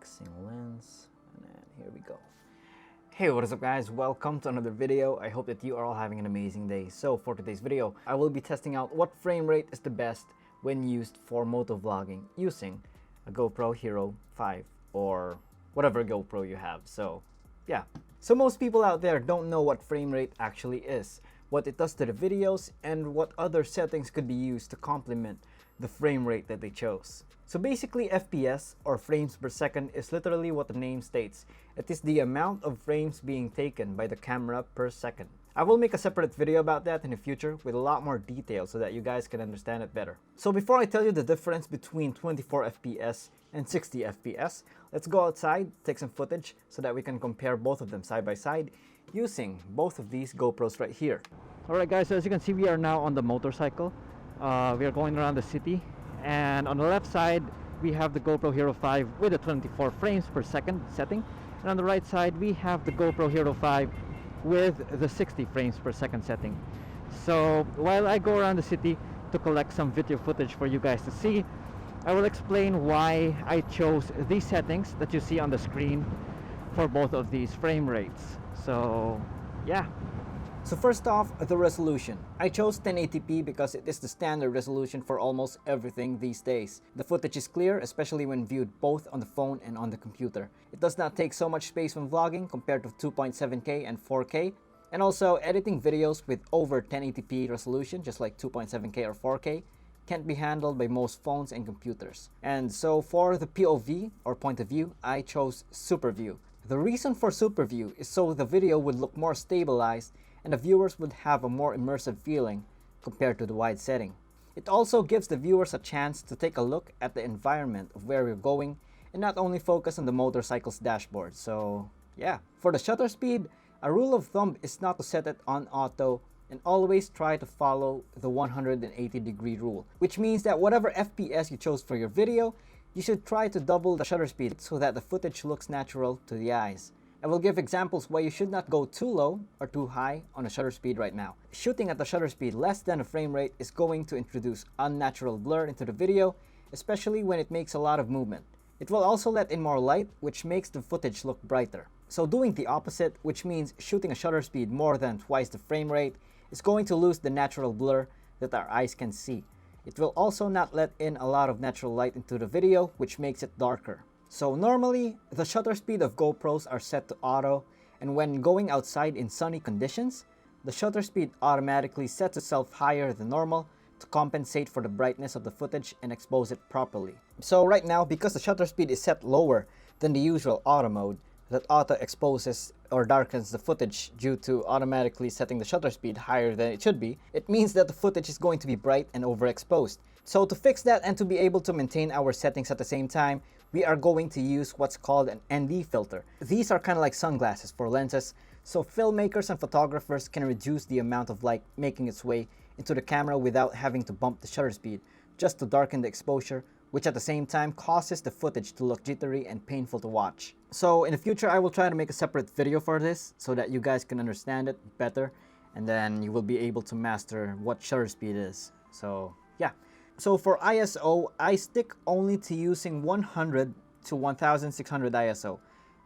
fixing lens, and then here we go. Hey, what is up guys? Welcome to another video. I hope that you are all having an amazing day. So for today's video, I will be testing out what frame rate is the best when used for motovlogging using a GoPro Hero 5 or whatever GoPro you have. So yeah. So most people out there don't know what frame rate actually is, what it does to the videos, and what other settings could be used to complement the frame rate that they chose. So basically FPS, or frames per second, is literally what the name states. It is the amount of frames being taken by the camera per second. I will make a separate video about that in the future with a lot more detail so that you guys can understand it better. So before I tell you the difference between 24 FPS and 60 FPS, let's go outside, take some footage so that we can compare both of them side by side using both of these GoPros right here. Alright guys, so as you can see, we are now on the motorcycle. We are going around the city, and on the left side we have the GoPro Hero 5 with a 24 frames per second setting, and on the right side we have the GoPro Hero 5 with the 60 frames per second setting. So while I go around the city to collect some video footage for you guys to see, I will explain why I chose these settings that you see on the screen for both of these frame rates. So yeah. So first off, the resolution. I chose 1080p because it is the standard resolution for almost everything these days. The footage is clear, especially when viewed both on the phone and on the computer. It does not take so much space when vlogging compared to 2.7K and 4K. And also, editing videos with over 1080p resolution, just like 2.7K or 4K, can't be handled by most phones and computers. And so for the POV, or point of view, I chose Super View. The reason for Super View is so the video would look more stabilized and the viewers would have a more immersive feeling compared to the wide setting. It also gives the viewers a chance to take a look at the environment of where we're going and not only focus on the motorcycle's dashboard. So yeah. For the shutter speed, a rule of thumb is not to set it on auto and always try to follow the 180-degree rule, which means that whatever FPS you chose for your video, you should try to double the shutter speed so that the footage looks natural to the eyes. I will give examples why you should not go too low or too high on the shutter speed right now. Shooting at the shutter speed less than a frame rate is going to introduce unnatural blur into the video, especially when it makes a lot of movement. It will also let in more light, which makes the footage look brighter. So doing the opposite, which means shooting a shutter speed more than twice the frame rate, is going to lose the natural blur that our eyes can see. It will also not let in a lot of natural light into the video, which makes it darker. So normally, the shutter speed of GoPros are set to auto, and when going outside in sunny conditions, the shutter speed automatically sets itself higher than normal to compensate for the brightness of the footage and expose it properly. So right now, because the shutter speed is set lower than the usual auto mode, that auto exposes or darkens the footage due to automatically setting the shutter speed higher than it should be, it means that the footage is going to be bright and overexposed. So to fix that and to be able to maintain our settings at the same time, we are going to use what's called an ND filter. These are kind of like sunglasses for lenses, so filmmakers and photographers can reduce the amount of light making its way into the camera without having to bump the shutter speed, just to darken the exposure, which at the same time causes the footage to look jittery and painful to watch. So in the future, I will try to make a separate video for this so that you guys can understand it better, and then you will be able to master what shutter speed is. So yeah. So for ISO, I stick only to using 100 to 1600 ISO.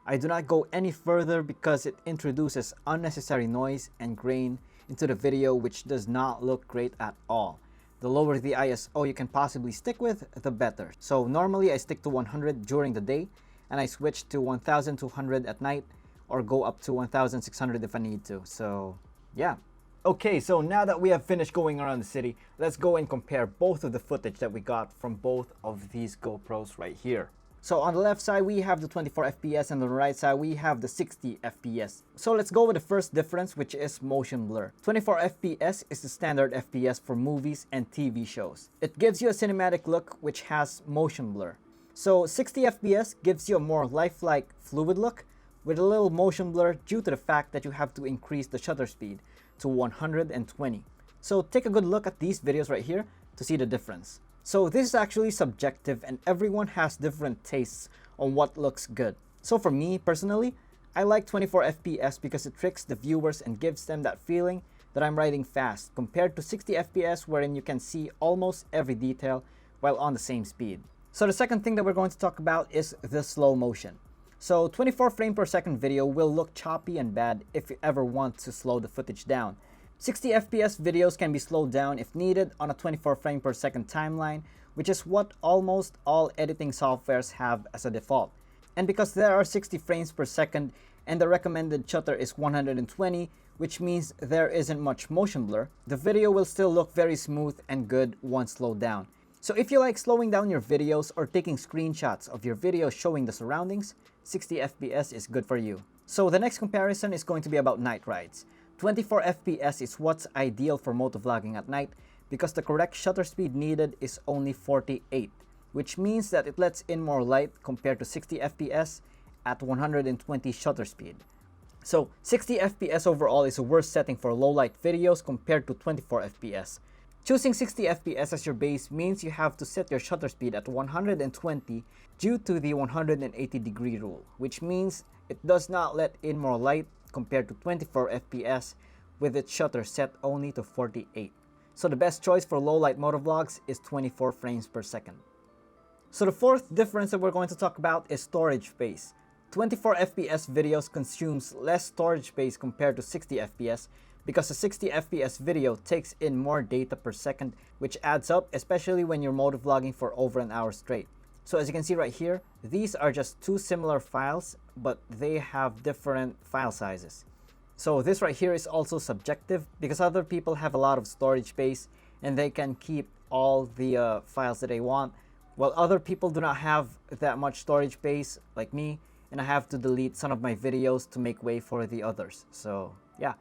I do not go any further because it introduces unnecessary noise and grain into the video, which does not look great at all. The lower the ISO you can possibly stick with, the better. So normally I stick to 100 during the day, and I switch to 1200 at night, or go up to 1600 if I need to. So yeah. Okay, so now that we have finished going around the city, let's go and compare both of the footage that we got from both of these GoPros right here. So on the left side, we have the 24 FPS, and on the right side, we have the 60 FPS. So let's go with the first difference, which is motion blur. 24 FPS is the standard FPS for movies and TV shows. It gives you a cinematic look, which has motion blur. So 60 FPS gives you a more lifelike, fluid look with a little motion blur due to the fact that you have to increase the shutter speed to 120. So take a good look at these videos right here to see the difference. So this is actually subjective, and everyone has different tastes on what looks good. So for me personally, I like 24 FPS because it tricks the viewers and gives them that feeling that I'm riding fast, compared to 60 FPS wherein you can see almost every detail while on the same speed. So the second thing that we're going to talk about is the slow motion. So 24 frame per second video will look choppy and bad if you ever want to slow the footage down. 60 FPS videos can be slowed down if needed on a 24 frame per second timeline, which is what almost all editing softwares have as a default. And because there are 60 frames per second and the recommended shutter is 120, which means there isn't much motion blur, the video will still look very smooth and good once slowed down. So if you like slowing down your videos or taking screenshots of your videos showing the surroundings, 60 FPS is good for you. So the next comparison is going to be about night rides. 24 FPS is what's ideal for motovlogging at night because the correct shutter speed needed is only 48, which means that it lets in more light compared to 60 FPS at 120 shutter speed. So 60 FPS overall is a worse setting for low light videos compared to 24 FPS. Choosing 60 FPS as your base means you have to set your shutter speed at 120 due to the 180-degree rule, which means it does not let in more light compared to 24 FPS with its shutter set only to 48. So the best choice for low light motovlogs is 24 frames per second. So the fourth difference that we're going to talk about is storage space. 24 FPS videos consumes less storage space compared to 60 FPS because a 60 FPS video takes in more data per second, which adds up especially when you're motovlogging for over an hour straight. So as you can see right here, these are just two similar files, but they have different file sizes. So this right here is also subjective because other people have a lot of storage space and they can keep all the files that they want, while other people do not have that much storage space like me, and I have to delete some of my videos to make way for the others. So yeah.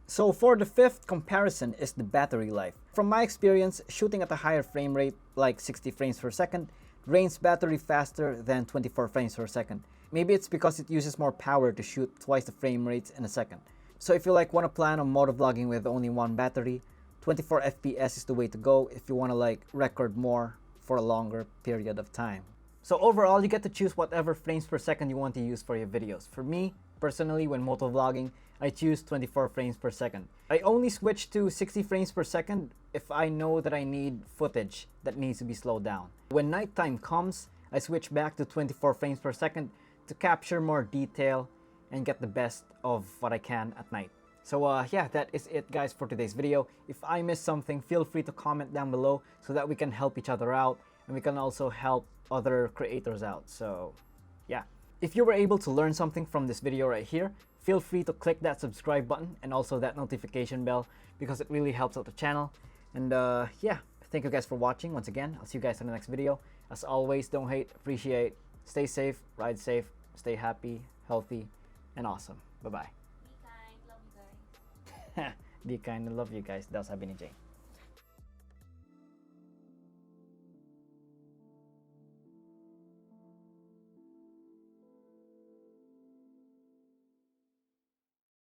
So for the fifth comparison is the battery life. From my experience, shooting at a higher frame rate like 60 frames per second drains battery faster than 24 frames per second. Maybe it's because it uses more power to shoot twice the frame rates in a second. So if you want to plan on motovlogging with only one battery, 24 FPS is the way to go if you want to record more for a longer period of time. So overall, you get to choose whatever frames per second you want to use for your videos. For me, personally, when motovlogging, I choose 24 frames per second. I only switch to 60 frames per second if I know that I need footage that needs to be slowed down. When nighttime comes, I switch back to 24 frames per second to capture more detail and get the best of what I can at night. So yeah, that is it guys for today's video. If I missed something, feel free to comment down below so that we can help each other out and we can also help other creators out. So yeah, if you were able to learn something from this video right here, feel free to click that subscribe button and also that notification bell because it really helps out the channel. And yeah, thank you guys for watching once again. I'll see you guys in the next video. As always, don't hate, appreciate, stay safe, ride safe, stay happy, healthy, and awesome. Bye bye. Be kind, love you guys. Be kind and love you guys. Daw sabi ni Jane.